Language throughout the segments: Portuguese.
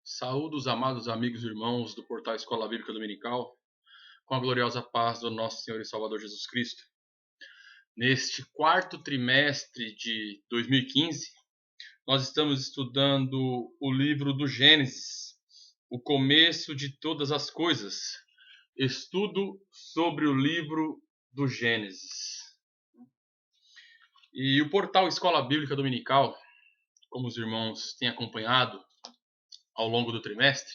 Saúdo os amados amigos e irmãos do portal Escola Bíblica Dominical, com a gloriosa paz do nosso Senhor e Salvador Jesus Cristo. Neste quarto trimestre de 2015, nós estamos estudando o livro do Gênesis, o começo de todas as coisas. Estudo sobre o livro do Gênesis. E o portal Escola Bíblica Dominical, como os irmãos têm acompanhado ao longo do trimestre,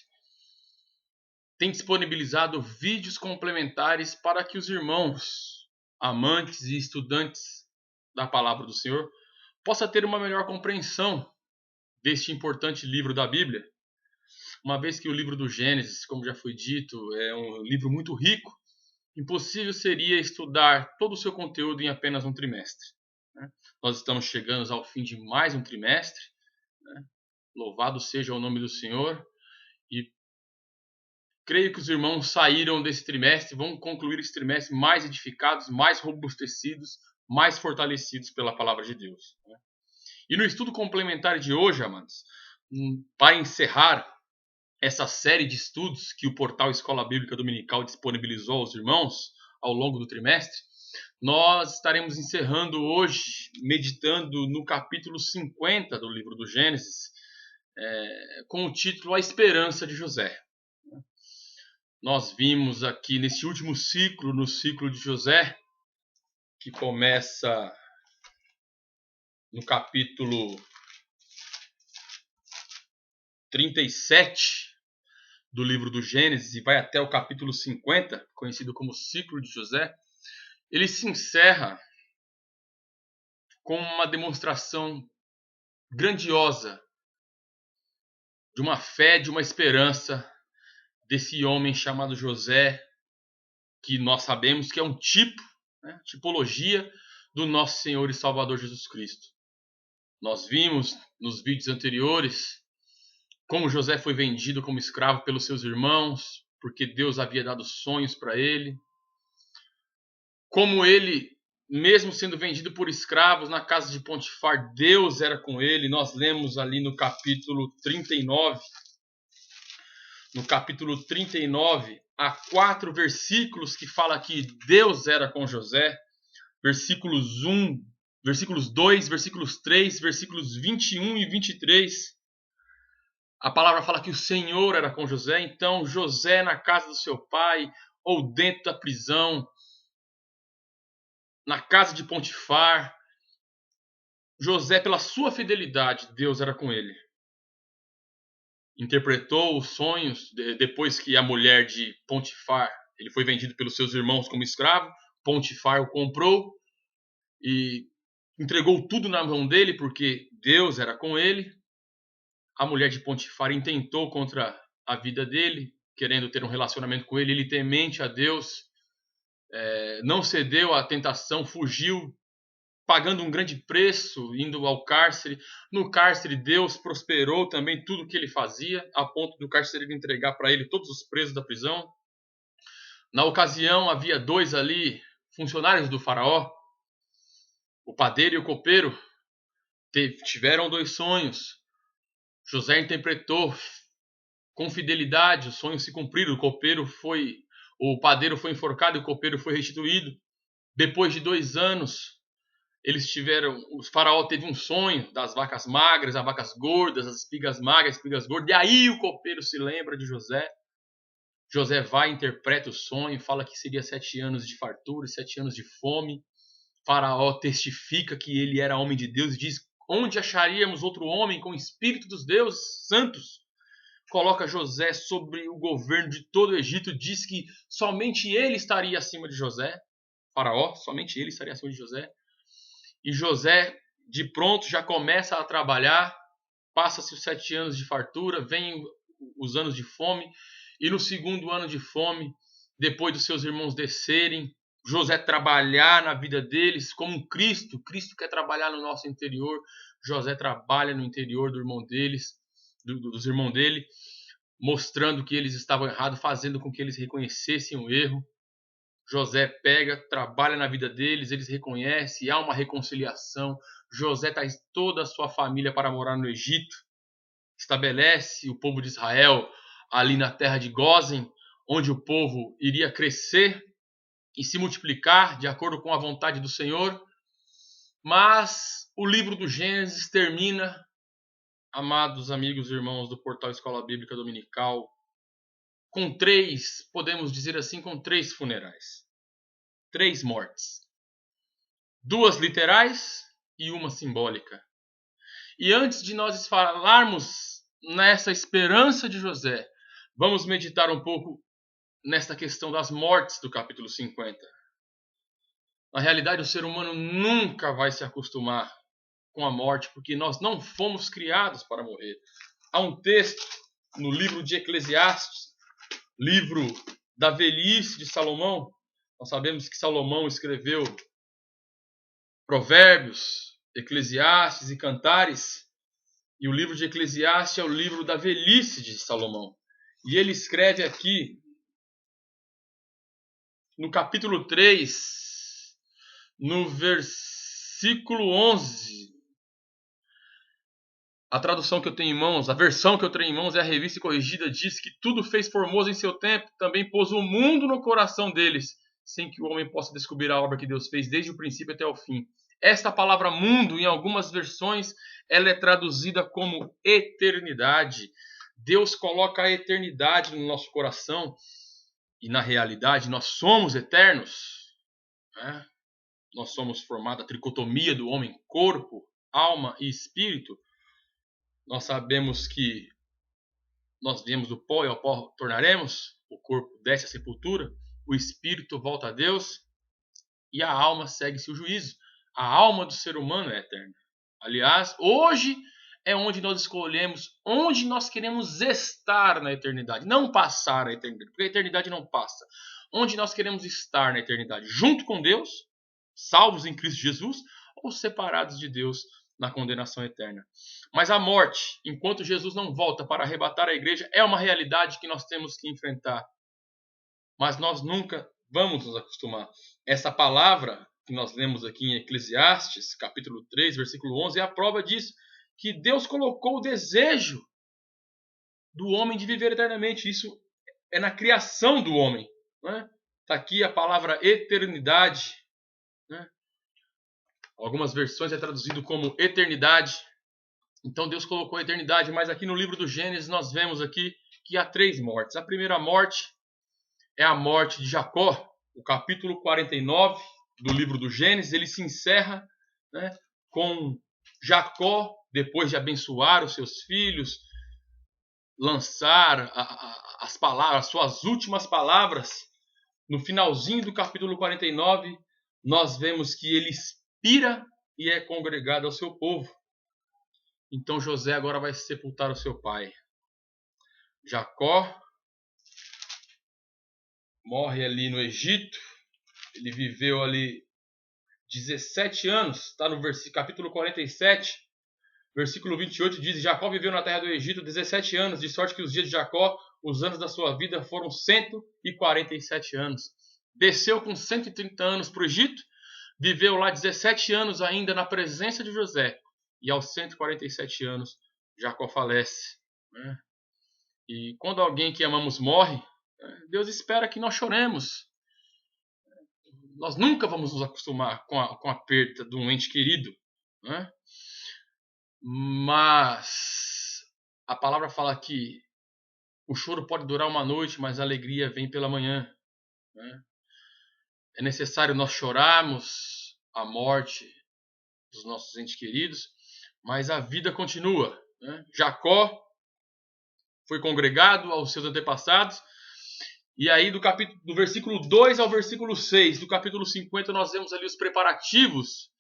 tem disponibilizado vídeos complementares para que os irmãos, amantes e estudantes da Palavra do Senhor, possam ter uma melhor compreensão deste importante livro da Bíblia, uma vez que o livro do Gênesis, como já foi dito, é um livro muito rico. Impossível seria estudar todo o seu conteúdo em apenas um trimestre. Nós estamos chegando ao fim de mais um trimestre. Louvado seja o nome do Senhor. E creio que os irmãos saíram desse trimestre, vão concluir esse trimestre mais edificados, mais robustecidos, mais fortalecidos pela palavra de Deus. E no estudo complementar de hoje, amados, para encerrar essa série de estudos que o portal Escola Bíblica Dominical disponibilizou aos irmãos ao longo do trimestre, nós estaremos encerrando hoje, meditando no capítulo 50 do livro do Gênesis, com o título A Esperança de José. Nós vimos aqui nesse último ciclo, no ciclo de José, que começa no capítulo 37 do livro do Gênesis e vai até o capítulo 50, conhecido como ciclo de José. Ele se encerra com uma demonstração grandiosa de uma fé, de uma esperança desse homem chamado José, que nós sabemos que é um tipologia do nosso Senhor e Salvador Jesus Cristo. Nós vimos nos vídeos anteriores como José foi vendido como escravo pelos seus irmãos, porque Deus havia dado sonhos para ele. Como ele, mesmo sendo vendido por escravos na casa de Potifar, Deus era com ele. Nós lemos ali no capítulo 39. No capítulo 39, há 4 versículos que fala que Deus era com José. Versículos 2, versículos 3, versículos 21 e 23. A palavra fala que o Senhor era com José. Então, José na casa do seu pai, ou dentro da prisão, na casa de Potifar, José, pela sua fidelidade, Deus era com ele. Interpretou os sonhos depois que a mulher de Potifar, ele foi vendido pelos seus irmãos como escravo. Potifar o comprou e entregou tudo na mão dele, porque Deus era com ele. A mulher de Potifar intentou contra a vida dele, querendo ter um relacionamento com ele. Ele, temente a Deus, não cedeu à tentação, fugiu, pagando um grande preço, indo ao cárcere. No cárcere, Deus prosperou também tudo que ele fazia, a ponto do carcereiro entregar para ele todos os presos da prisão. Na ocasião, havia 2 ali, funcionários do faraó, o padeiro e o copeiro, tiveram 2 sonhos. José interpretou com fidelidade, os sonhos se cumpriram. O padeiro foi enforcado e o copeiro foi restituído. Depois de 2 anos, o faraó teve um sonho das vacas magras, as vacas gordas, as espigas magras, as espigas gordas. E aí o copeiro se lembra de José. José vai, interpreta o sonho, fala que seria 7 anos de fartura, 7 anos de fome. Faraó testifica que ele era homem de Deus e diz: onde acharíamos outro homem com o espírito dos deuses santos? Coloca José sobre o governo de todo o Egito, diz que somente ele estaria acima de José. Faraó, somente ele estaria acima de José. E José, de pronto, já começa a trabalhar. Passa-se os 7 anos de fartura, vem os anos de fome. E no segundo ano de fome, depois dos seus irmãos descerem, José trabalhar na vida deles como Cristo. Cristo quer trabalhar no nosso interior. José trabalha no interior do irmão deles, dos irmãos dele, mostrando que eles estavam errados, fazendo com que eles reconhecessem o erro. José pega, trabalha na vida deles, eles reconhecem, há uma reconciliação. José traz toda a sua família para morar no Egito. estabelece o povo de Israel ali na terra de Gósen, onde o povo iria crescer e se multiplicar de acordo com a vontade do Senhor. Mas o livro do Gênesis termina, amados amigos e irmãos do portal Escola Bíblica Dominical, com três, podemos dizer assim, com três funerais. 3 mortes. 2 literais e uma simbólica. E antes de nós falarmos nessa esperança de José, vamos meditar um pouco nesta questão das mortes do capítulo 50. Na realidade, o ser humano nunca vai se acostumar com a morte, porque nós não fomos criados para morrer. Há um texto no livro de Eclesiastes, livro da velhice de Salomão. Nós sabemos que Salomão escreveu Provérbios, Eclesiastes e Cantares. E o livro de Eclesiastes é o livro da velhice de Salomão. E ele escreve aqui, no capítulo 3, no versículo 11. A tradução que eu tenho em mãos, a versão que eu tenho em mãos é a Revista Corrigida, diz que tudo fez formoso em seu tempo, também pôs o mundo no coração deles, sem que o homem possa descobrir a obra que Deus fez desde o princípio até o fim. Esta palavra mundo, em algumas versões, ela é traduzida como eternidade. Deus coloca a eternidade no nosso coração e, na realidade, nós somos eternos. Né? Nós somos formados da tricotomia do homem, corpo, alma e espírito. Nós sabemos que nós viemos do pó e ao pó tornaremos, o corpo desce à sepultura, o espírito volta a Deus e a alma segue-se o juízo. A alma do ser humano é eterna. Aliás, hoje é onde nós escolhemos onde nós queremos estar na eternidade, não passar a eternidade, porque a eternidade não passa. Onde nós queremos estar na eternidade, junto com Deus, salvos em Cristo Jesus, ou separados de Deus na condenação eterna. Mas a morte, enquanto Jesus não volta para arrebatar a igreja, é uma realidade que nós temos que enfrentar. Mas nós nunca vamos nos acostumar. Essa palavra que nós lemos aqui em Eclesiastes, capítulo 3, versículo 11, é a prova disso, que Deus colocou o desejo do homem de viver eternamente. Isso é na criação do homem. Está aqui a palavra eternidade. Né? Algumas versões é traduzido como eternidade. Então Deus colocou a eternidade, mas aqui no livro do Gênesis nós vemos aqui que há 3 mortes. A primeira morte é a morte de Jacó. O capítulo 49 do livro do Gênesis, ele se encerra, né, com Jacó, depois de abençoar os seus filhos, lançar as palavras, as suas últimas palavras. No finalzinho do capítulo 49, nós vemos que ele expira e é congregado ao seu povo. Então José agora vai sepultar o seu pai. Jacó morre ali no Egito. Ele viveu ali 17 anos. Está no capítulo 47, versículo 28, diz: Jacó viveu na terra do Egito 17 anos, de sorte que os dias de Jacó, os anos da sua vida, foram 147 anos. Desceu com 130 anos para o Egito, viveu lá 17 anos ainda na presença de José. E aos 147 anos, Jacó falece. Né? E quando alguém que amamos morre, Deus espera que nós choremos. Nós nunca vamos nos acostumar com a perda de um ente querido. Né? Mas a palavra fala que o choro pode durar uma noite, mas a alegria vem pela manhã. Né? É necessário nós chorarmos a morte dos nossos entes queridos, mas a vida continua. Né? Jacó foi congregado aos seus antepassados, e aí do versículo 2 ao versículo 6 do capítulo 50 nós vemos ali os preparativos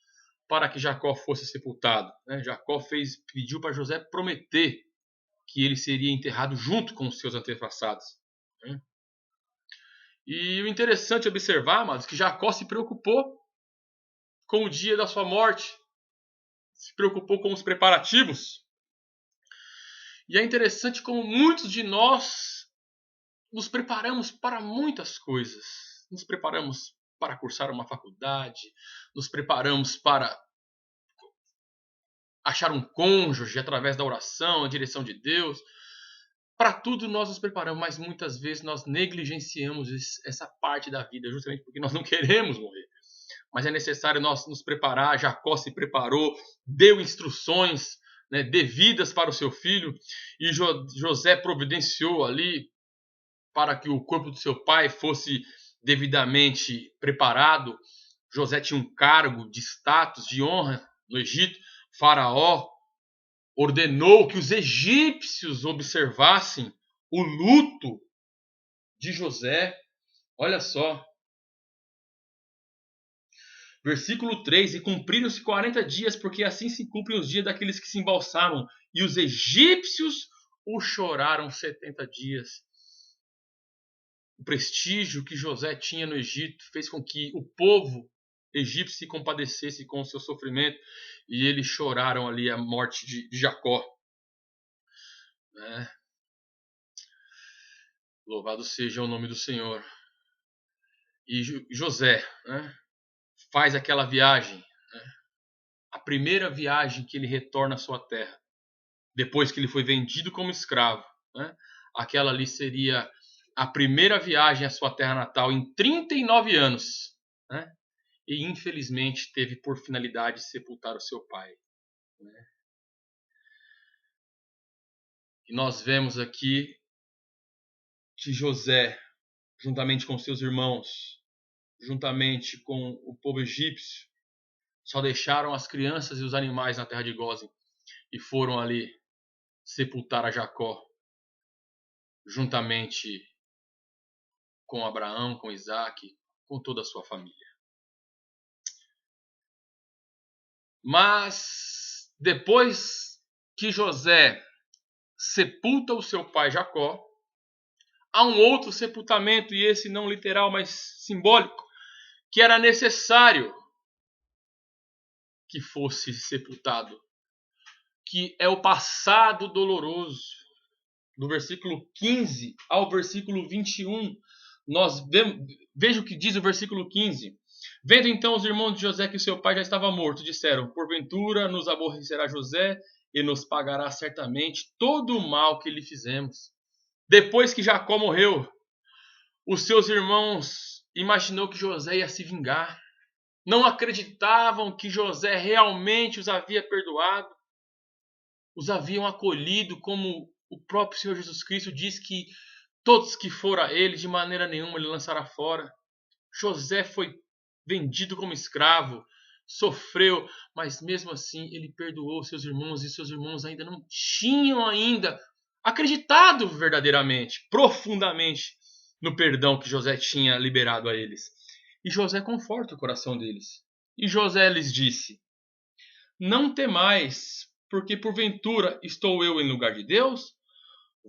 para que Jacó fosse sepultado. Né? Jacó pediu para José prometer que ele seria enterrado junto com os seus antepassados. Né? E o interessante observar, amados, que Jacó se preocupou com o dia da sua morte, se preocupou com os preparativos. E é interessante como muitos de nós nos preparamos para muitas coisas. Nos preparamos para cursar uma faculdade, nos preparamos para achar um cônjuge através da oração, a direção de Deus. Para tudo nós nos preparamos, mas muitas vezes nós negligenciamos essa parte da vida, justamente porque nós não queremos morrer. Mas é necessário nós nos preparar. Jacó se preparou, deu instruções, né, devidas para o seu filho, e José providenciou ali para que o corpo do seu pai fosse devidamente preparado. José tinha um cargo de status, de honra no Egito. Faraó ordenou que os egípcios observassem o luto de José. Olha só. Versículo 3: E cumpriram-se 40 dias, porque assim se cumprem os dias daqueles que se embalsamam. E os egípcios o choraram 70 dias. O prestígio que José tinha no Egito fez com que o povo egípcio se compadecesse com o seu sofrimento. E eles choraram ali a morte de Jacó. Né? Louvado seja o nome do Senhor. E José, né, faz aquela viagem, né, a primeira viagem que ele retorna à sua terra, depois que ele foi vendido como escravo. Né, aquela ali seria a primeira viagem à sua terra natal em 39 anos. Né, e infelizmente teve por finalidade sepultar o seu pai. Né. E nós vemos aqui que José, juntamente com seus irmãos, juntamente com o povo egípcio, só deixaram as crianças e os animais na terra de Gósen e foram ali sepultar a Jacó, juntamente com Abraão, com Isaac, com toda a sua família. Mas depois que José sepulta o seu pai Jacó, há um outro sepultamento, e esse não literal, mas simbólico, que era necessário que fosse sepultado, que é o passado doloroso. Do versículo 15 ao versículo 21, veja o que diz o versículo 15. Vendo então os irmãos de José que seu pai já estava morto, disseram: porventura nos aborrecerá José e nos pagará certamente todo o mal que lhe fizemos. Depois que Jacó morreu, os seus irmãos imaginou que José ia se vingar. Não acreditavam que José realmente os havia perdoado, os haviam acolhido, como o próprio Senhor Jesus Cristo diz que todos que foram a ele, de maneira nenhuma ele lançará fora. José foi vendido como escravo, sofreu, mas mesmo assim ele perdoou seus irmãos, e seus irmãos ainda não tinham acreditado verdadeiramente, profundamente, no perdão que José tinha liberado a eles. E José conforta o coração deles. E José lhes disse: não temais, porque porventura estou eu em lugar de Deus?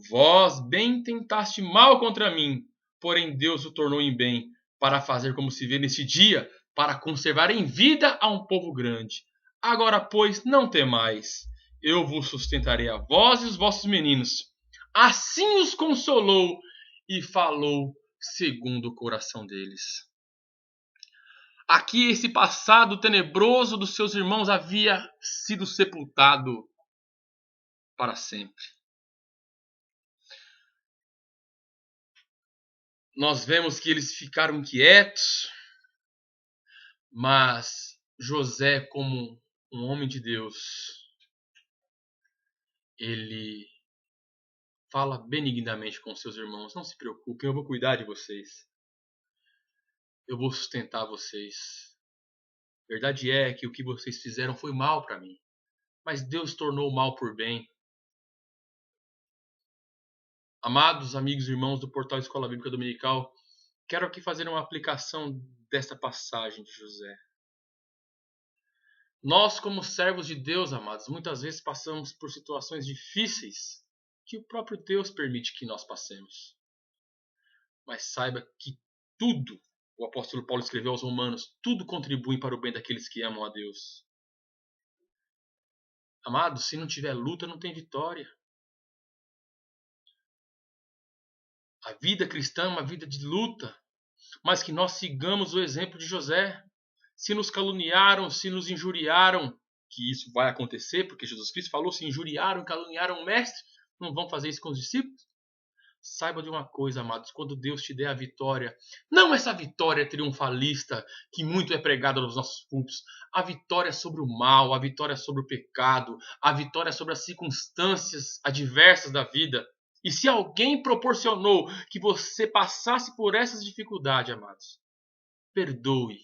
Vós bem tentaste mal contra mim, porém Deus o tornou em bem, para fazer como se vê neste dia, para conservar em vida a um povo grande. Agora, pois, não temais, eu vos sustentarei a vós e os vossos meninos. Assim os consolou e falou segundo o coração deles. Aqui esse passado tenebroso dos seus irmãos havia sido sepultado para sempre. Nós vemos que eles ficaram inquietos, mas José, como um homem de Deus, ele fala benignamente com seus irmãos: não se preocupem, eu vou cuidar de vocês. Eu vou sustentar vocês. Verdade é que o que vocês fizeram foi mal para mim, mas Deus tornou o mal por bem. Amados amigos e irmãos do portal Escola Bíblica Dominical, quero aqui fazer uma aplicação desta passagem de José. Nós, como servos de Deus, amados, muitas vezes passamos por situações difíceis que o próprio Deus permite que nós passemos. Mas saiba que tudo, o apóstolo Paulo escreveu aos Romanos, tudo contribui para o bem daqueles que amam a Deus. Amados, se não tiver luta, não tem vitória. A vida cristã é uma vida de luta, mas que nós sigamos o exemplo de José. Se nos caluniaram, se nos injuriaram, que isso vai acontecer, porque Jesus Cristo falou: se injuriaram, caluniaram o mestre, não vão fazer isso com os discípulos? Saiba de uma coisa, amados, quando Deus te der a vitória, não essa vitória triunfalista que muito é pregada nos nossos púlpitos, a vitória sobre o mal, a vitória sobre o pecado, a vitória sobre as circunstâncias adversas da vida. E se alguém proporcionou que você passasse por essas dificuldades, amados, perdoe.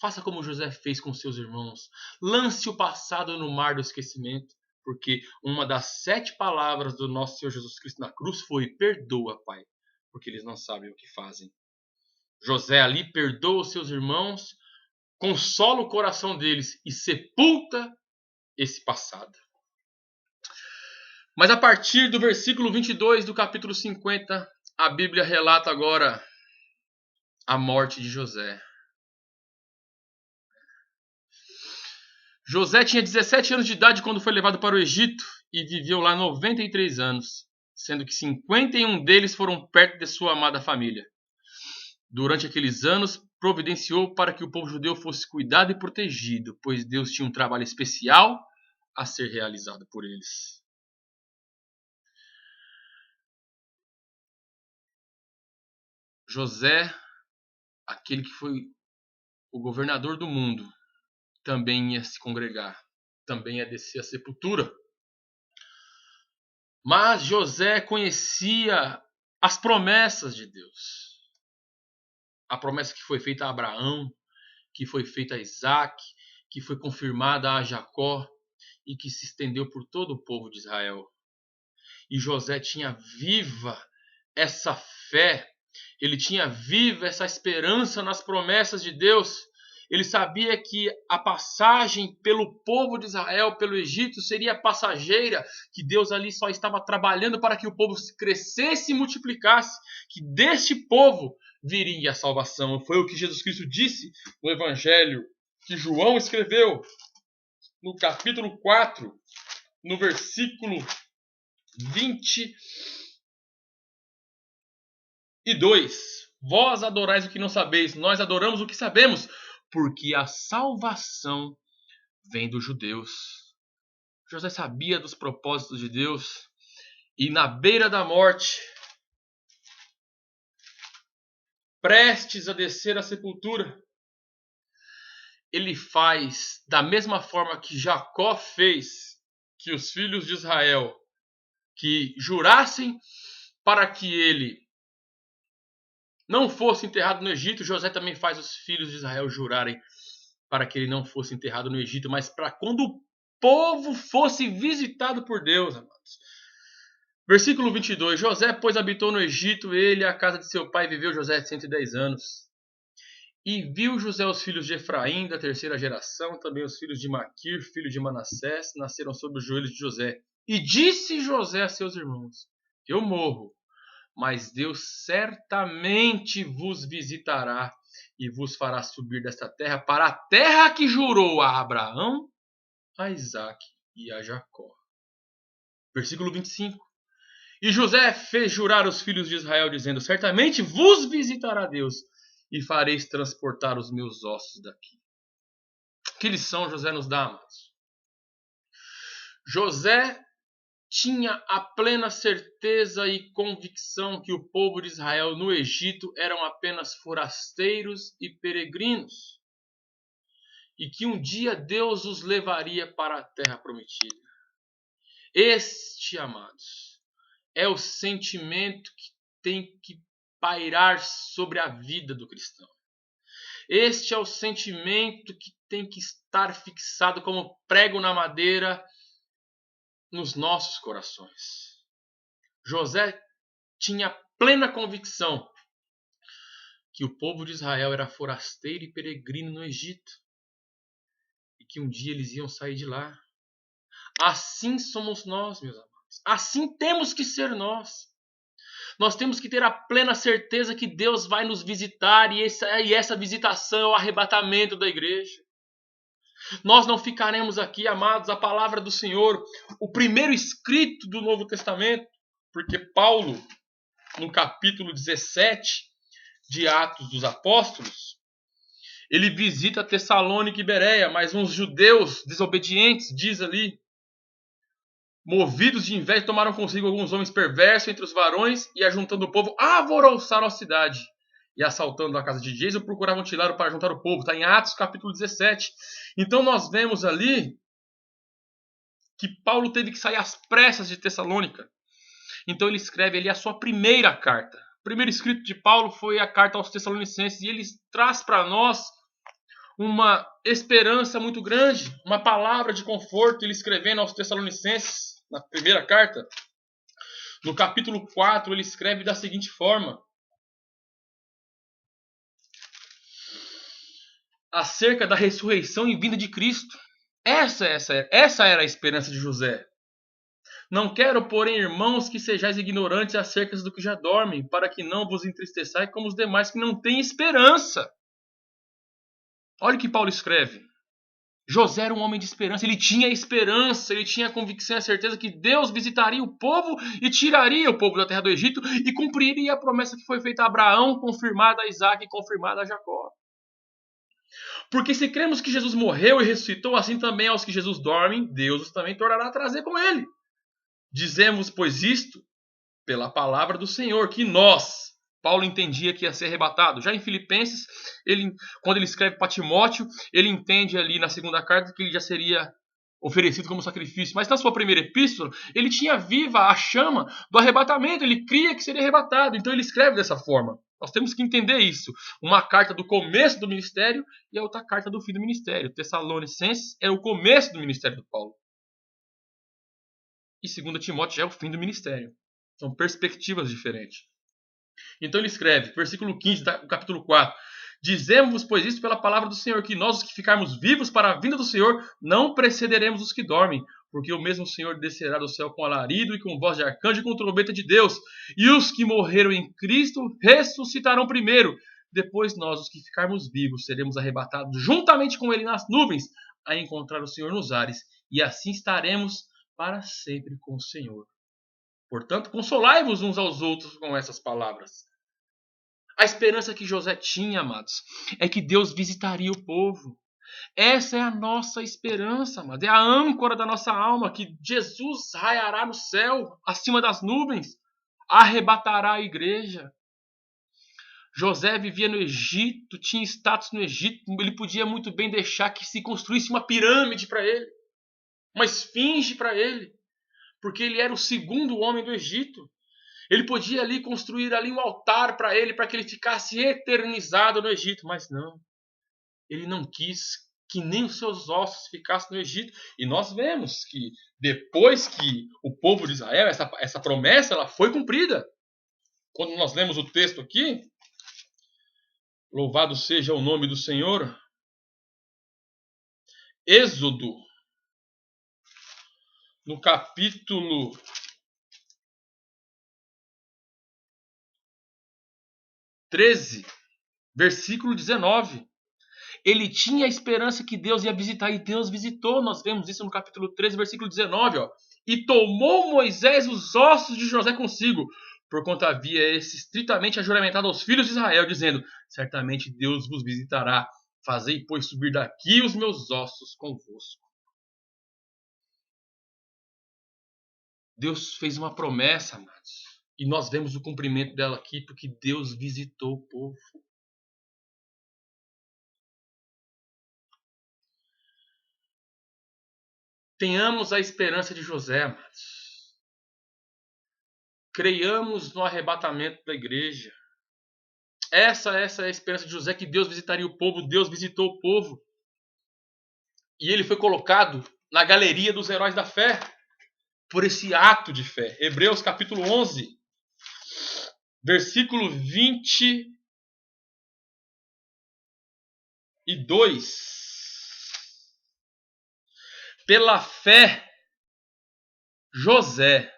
Faça como José fez com seus irmãos. Lance o passado no mar do esquecimento. Porque uma das 7 palavras do nosso Senhor Jesus Cristo na cruz foi: perdoa, Pai, porque eles não sabem o que fazem. José ali perdoa os seus irmãos, consola o coração deles e sepulta esse passado. Mas a partir do versículo 22 do capítulo 50, a Bíblia relata agora a morte de José. José tinha 17 anos de idade quando foi levado para o Egito e viveu lá 93 anos, sendo que 51 deles foram perto de sua amada família. Durante aqueles anos, providenciou para que o povo judeu fosse cuidado e protegido, pois Deus tinha um trabalho especial a ser realizado por eles. José, aquele que foi o governador do mundo, também ia se congregar, também ia descer à sepultura. Mas José conhecia as promessas de Deus. A promessa que foi feita a Abraão, que foi feita a Isaac, que foi confirmada a Jacó e que se estendeu por todo o povo de Israel. E José tinha viva essa fé, ele tinha viva essa esperança nas promessas de Deus. Ele sabia que a passagem pelo povo de Israel, pelo Egito, seria passageira, que Deus ali só estava trabalhando para que o povo crescesse e multiplicasse, que deste povo viria a salvação. Foi o que Jesus Cristo disse no Evangelho que João escreveu, no capítulo 4, no versículo 22. Vós adorais o que não sabeis, nós adoramos o que sabemos, porque a salvação vem dos judeus. José sabia dos propósitos de Deus e na beira da morte, prestes a descer à sepultura, ele faz da mesma forma que Jacó fez que os filhos de Israel que jurassem para que ele não fosse enterrado no Egito. José também faz os filhos de Israel jurarem para que ele não fosse enterrado no Egito, mas para quando o povo fosse visitado por Deus, amados. Versículo 22. José, pois, habitou no Egito, ele e a casa de seu pai, viveu José 110 anos. E viu José os filhos de Efraim, da terceira geração, também os filhos de Maquir, filho de Manassés, nasceram sob os joelhos de José. E disse José a seus irmãos: eu morro, mas Deus certamente vos visitará e vos fará subir desta terra para a terra que jurou a Abraão, a Isaac e a Jacó. Versículo 25. E José fez jurar os filhos de Israel, dizendo: certamente vos visitará Deus e fareis transportar os meus ossos daqui. Que lição José nos dá, amados? José tinha a plena certeza e convicção que o povo de Israel no Egito eram apenas forasteiros e peregrinos, e que um dia Deus os levaria para a terra prometida. Este, amados, é o sentimento que tem que pairar sobre a vida do cristão. Este é o sentimento que tem que estar fixado como prego na madeira nos nossos corações. José tinha plena convicção que o povo de Israel era forasteiro e peregrino no Egito e que um dia eles iam sair de lá. Assim somos nós, meus amados. Assim temos que ser nós. Nós temos que ter a plena certeza que Deus vai nos visitar e essa visitação é o arrebatamento da igreja. Nós não ficaremos aqui, amados, a palavra do Senhor, o primeiro escrito do Novo Testamento, porque Paulo, no capítulo 17 de Atos dos Apóstolos, Ele visita Tessalônica e Bereia, mas uns judeus desobedientes, diz ali, movidos de inveja, tomaram consigo alguns homens perversos entre os varões e, ajuntando o povo, alvoroçaram a cidade. E assaltando a casa de Jason, procuravam tirá-lo para juntar o povo. Está em Atos capítulo 17. Então nós vemos ali que Paulo teve que sair às pressas de Tessalônica. Então ele escreve ali a sua primeira carta. O primeiro escrito de Paulo foi a carta aos Tessalonicenses. E ele traz para nós uma esperança muito grande, uma palavra de conforto. Ele escrevendo aos Tessalonicenses, na primeira carta, no capítulo 4, ele escreve da seguinte forma: acerca da ressurreição e vinda de Cristo. Essa era a esperança de José. Não quero, porém, irmãos, que sejais ignorantes acerca do que já dormem, para que não vos entristeçais como os demais que não têm esperança. Olha o que Paulo escreve. José era um homem de esperança, ele tinha esperança, ele tinha a convicção e a certeza que Deus visitaria o povo e tiraria o povo da terra do Egito e cumpriria a promessa que foi feita a Abraão, confirmada a Isaac e confirmada a Jacó. Porque se cremos que Jesus morreu e ressuscitou, assim também aos que Jesus dormem, Deus os também tornará a trazer com ele. Dizemos, pois, isto pela palavra do Senhor, que nós, Paulo entendia que ia ser arrebatado. Já em Filipenses, quando ele escreve para Timóteo, ele entende ali na segunda carta que ele já seria oferecido como sacrifício. Mas na sua primeira epístola, ele tinha viva a chama do arrebatamento, ele cria que seria arrebatado. Então ele escreve dessa forma. Nós temos que entender isso. Uma carta do começo do ministério e a outra carta do fim do ministério. Tessalonicenses é o começo do ministério do Paulo. E 2 Timóteo já é o fim do ministério. São perspectivas diferentes. Então ele escreve, versículo 15 do capítulo 4. Dizemos-vos, pois, isto pela palavra do Senhor, que nós, os que ficarmos vivos para a vinda do Senhor, não precederemos os que dormem, porque o mesmo Senhor descerá do céu com alarido e com voz de arcanjo e com trombeta de Deus. E os que morreram em Cristo ressuscitarão primeiro. Depois nós, os que ficarmos vivos, seremos arrebatados juntamente com ele nas nuvens, a encontrar o Senhor nos ares, e assim estaremos para sempre com o Senhor. Portanto, consolai-vos uns aos outros com essas palavras. A esperança que José tinha, amados, é que Deus visitaria o povo. Essa é a nossa esperança, amados. É a âncora da nossa alma, que Jesus raiará no céu, acima das nuvens, arrebatará a igreja. José vivia no Egito, tinha status no Egito, ele podia muito bem deixar que se construísse uma pirâmide para ele, uma esfinge para ele, porque ele era o segundo homem do Egito. Ele podia ali construir ali um altar para ele, para que ele ficasse eternizado no Egito, mas não. Ele não quis que nem os seus ossos ficassem no Egito. E nós vemos que depois que o povo de Israel, essa promessa, ela foi cumprida. Quando nós lemos o texto aqui, louvado seja o nome do Senhor, Êxodo, no capítulo 13, versículo 19. Ele tinha a esperança que Deus ia visitar e Deus visitou. Nós vemos isso no capítulo 13, versículo 19. Ó. E tomou Moisés os ossos de José consigo, porquanto havia esse estritamente ajuramentado aos filhos de Israel, dizendo: certamente Deus vos visitará. Fazei, pois, subir daqui os meus ossos convosco. Deus fez uma promessa, amados. E nós vemos o cumprimento dela aqui, porque Deus visitou o povo. Tenhamos a esperança de José, amados. Creiamos no arrebatamento da igreja. Essa é a esperança de José, que Deus visitaria o povo. Deus visitou o povo. E ele foi colocado na galeria dos heróis da fé por esse ato de fé. Hebreus capítulo 11, versículo 22. Pela fé, José,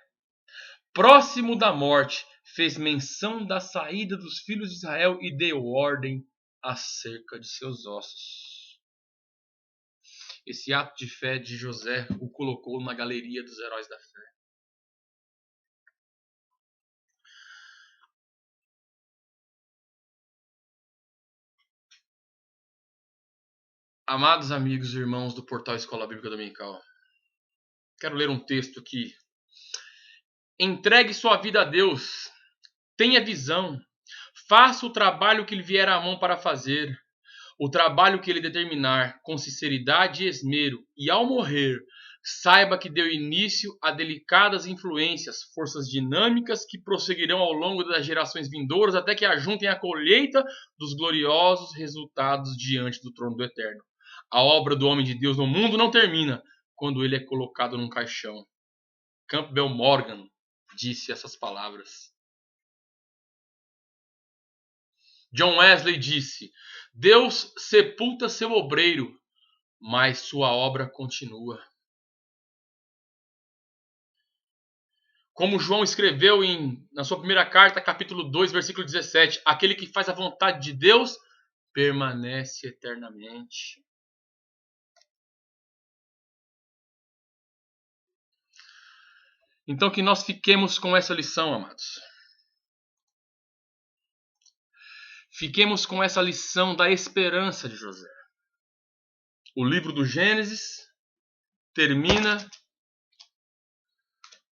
próximo da morte, fez menção da saída dos filhos de Israel e deu ordem acerca de seus ossos. Esse ato de fé de José o colocou na galeria dos heróis da fé. Amados amigos e irmãos do portal Escola Bíblica Dominical, quero ler um texto aqui. Entregue sua vida a Deus, tenha visão, faça o trabalho que lhe vier à mão para fazer, o trabalho que ele determinar, com sinceridade e esmero, e ao morrer, saiba que deu início a delicadas influências, forças dinâmicas que prosseguirão ao longo das gerações vindouras até que ajuntem a colheita dos gloriosos resultados diante do trono do Eterno. A obra do homem de Deus no mundo não termina quando ele é colocado num caixão. Campbell Morgan disse essas palavras. John Wesley disse: Deus sepulta seu obreiro, mas sua obra continua. Como João escreveu na sua primeira carta, capítulo 2, versículo 17, aquele que faz a vontade de Deus permanece eternamente. Então que nós fiquemos com essa lição, amados. Fiquemos com essa lição da esperança de José. O livro do Gênesis termina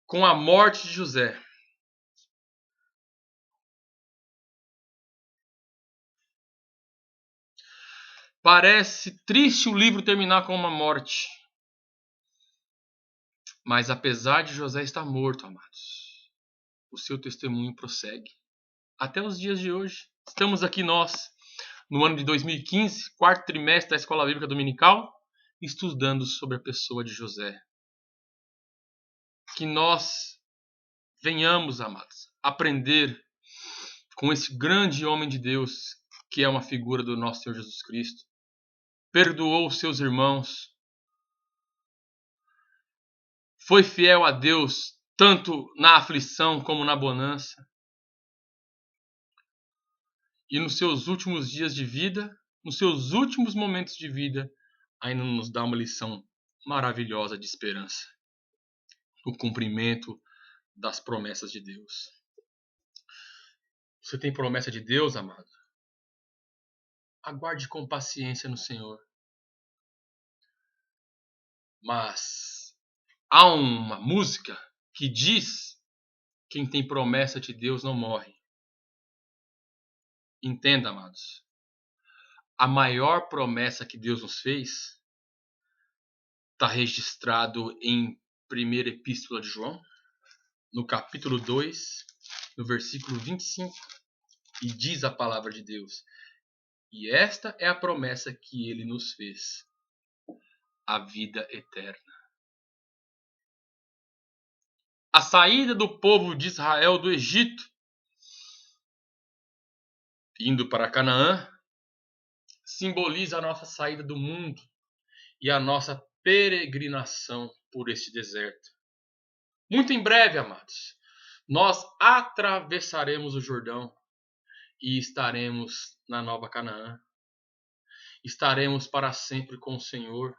com a morte de José. Parece triste o livro terminar com uma morte. Mas apesar de José estar morto, amados, o seu testemunho prossegue. Até os dias de hoje. Estamos aqui nós, no ano de 2015, quarto trimestre da Escola Bíblica Dominical, estudando sobre a pessoa de José. Que nós venhamos, amados, aprender com esse grande homem de Deus, que é uma figura do nosso Senhor Jesus Cristo. Perdoou os seus irmãos. Foi fiel a Deus, tanto na aflição como na bonança. E nos seus últimos dias de vida, nos seus últimos momentos de vida, ainda nos dá uma lição maravilhosa de esperança. O cumprimento das promessas de Deus. Você tem promessa de Deus, amado? Aguarde com paciência no Senhor. Mas há uma música que diz: quem tem promessa de Deus não morre. Entenda, amados. A maior promessa que Deus nos fez está registrado em 1ª Epístola de João, no capítulo 2, no versículo 25, e diz a palavra de Deus: e esta é a promessa que ele nos fez, a vida eterna. A saída do povo de Israel do Egito, indo para Canaã, simboliza a nossa saída do mundo e a nossa peregrinação por este deserto. Muito em breve, amados, nós atravessaremos o Jordão e estaremos na Nova Canaã. Estaremos para sempre com o Senhor.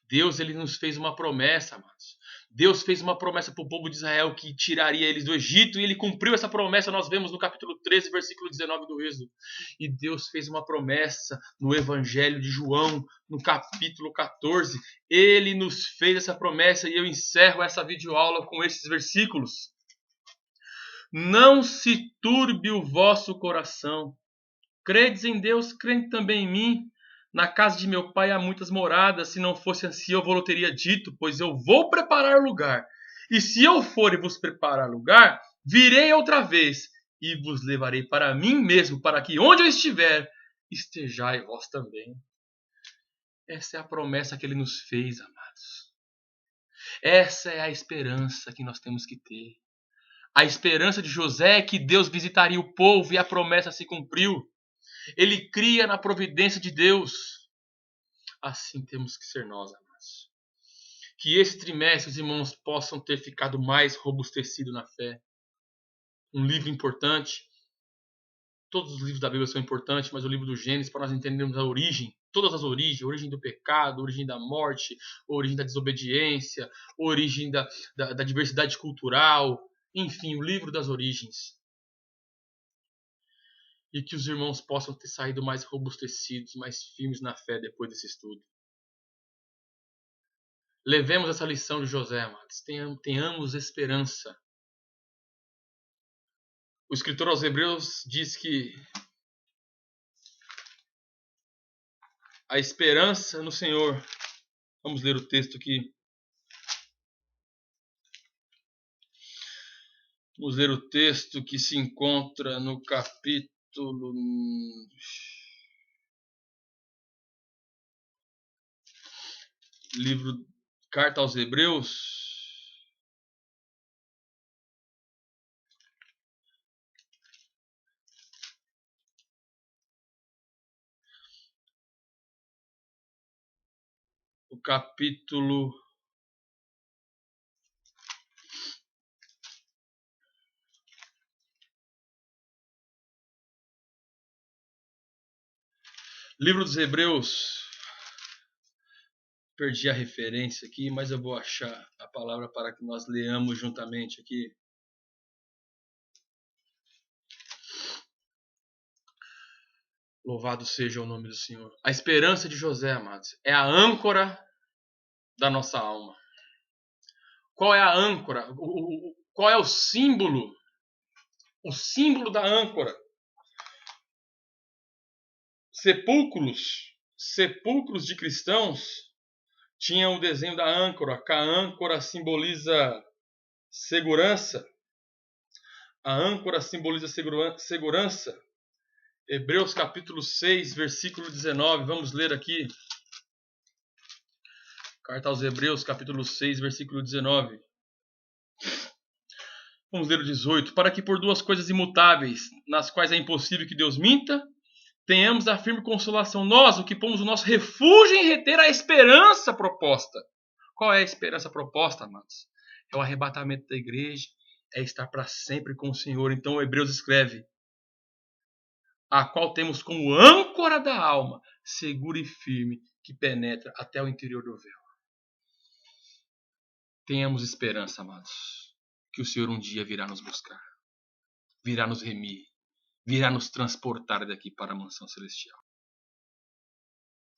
Deus, ele nos fez uma promessa, amados. Deus fez uma promessa para o povo de Israel que tiraria eles do Egito, e ele cumpriu essa promessa. Nós vemos no capítulo 13, versículo 19 do Êxodo. E Deus fez uma promessa no Evangelho de João, no capítulo 14. Ele nos fez essa promessa, e eu encerro essa videoaula com esses versículos. Não se turbe o vosso coração. Credes em Deus, crede também em mim. Na casa de meu pai há muitas moradas. Se não fosse assim, eu vou teria dito, pois eu vou preparar lugar. E se eu for e vos preparar lugar, virei outra vez e vos levarei para mim mesmo, para que onde eu estiver, estejai vós também. Essa é a promessa que ele nos fez, amados. Essa é a esperança que nós temos que ter. A esperança de José é que Deus visitaria o povo, e a promessa se cumpriu. Ele cria na providência de Deus. Assim temos que ser nós, amados. Que esse trimestre os irmãos possam ter ficado mais robustecidos na fé. Um livro importante. Todos os livros da Bíblia são importantes, mas o livro do Gênesis, para nós entendermos a origem, todas as origens, a origem do pecado, a origem da morte, a origem da desobediência, a origem da diversidade cultural, enfim, o livro das origens. e que os irmãos possam ter saído mais robustecidos, mais firmes na fé depois desse estudo. Levemos essa lição de José, amados. Tenhamos esperança. O escritor aos Hebreus diz que a esperança no Senhor. Vamos ler o texto aqui. Vamos ler o texto que se encontra no capítulo. Livro Carta aos Hebreus. O capítulo. Livro dos Hebreus. Perdi a referência aqui, mas eu vou achar a palavra para que nós leamos juntamente aqui. Louvado seja o nome do Senhor. A esperança de José, amados, é a âncora da nossa alma. Qual é a âncora? Qual é o símbolo? O símbolo da âncora. Sepulcros de cristãos tinham o desenho da âncora, que a âncora simboliza segurança. A âncora simboliza segurança. Hebreus capítulo 6, versículo 19. Vamos ler aqui. Carta aos Hebreus, capítulo 6, versículo 19. Vamos ler o 18. Para que por duas coisas imutáveis, nas quais é impossível que Deus minta, tenhamos a firme consolação. Nós, o que pomos o nosso refúgio em reter a esperança proposta. Qual é a esperança proposta, amados? É o arrebatamento da igreja, é estar para sempre com o Senhor. Então o Hebreus escreve: a qual temos como âncora da alma, segura e firme, que penetra até o interior do véu. Tenhamos esperança, amados, que o Senhor um dia virá nos buscar, virá nos remir, virá nos transportar daqui para a mansão celestial.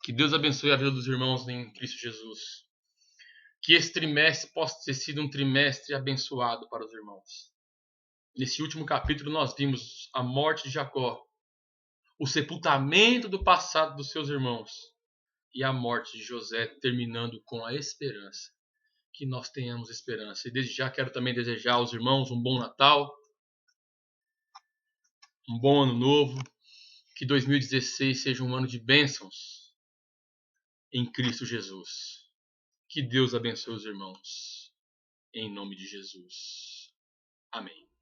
Que Deus abençoe a vida dos irmãos em Cristo Jesus. Que esse trimestre possa ter sido um trimestre abençoado para os irmãos. Nesse último capítulo nós vimos a morte de Jacó, o sepultamento do passado dos seus irmãos e a morte de José, terminando com a esperança. Que nós tenhamos esperança. E desde já quero também desejar aos irmãos um bom Natal, um bom ano novo, que 2016 seja um ano de bênçãos em Cristo Jesus. Que Deus abençoe os irmãos, em nome de Jesus. Amém.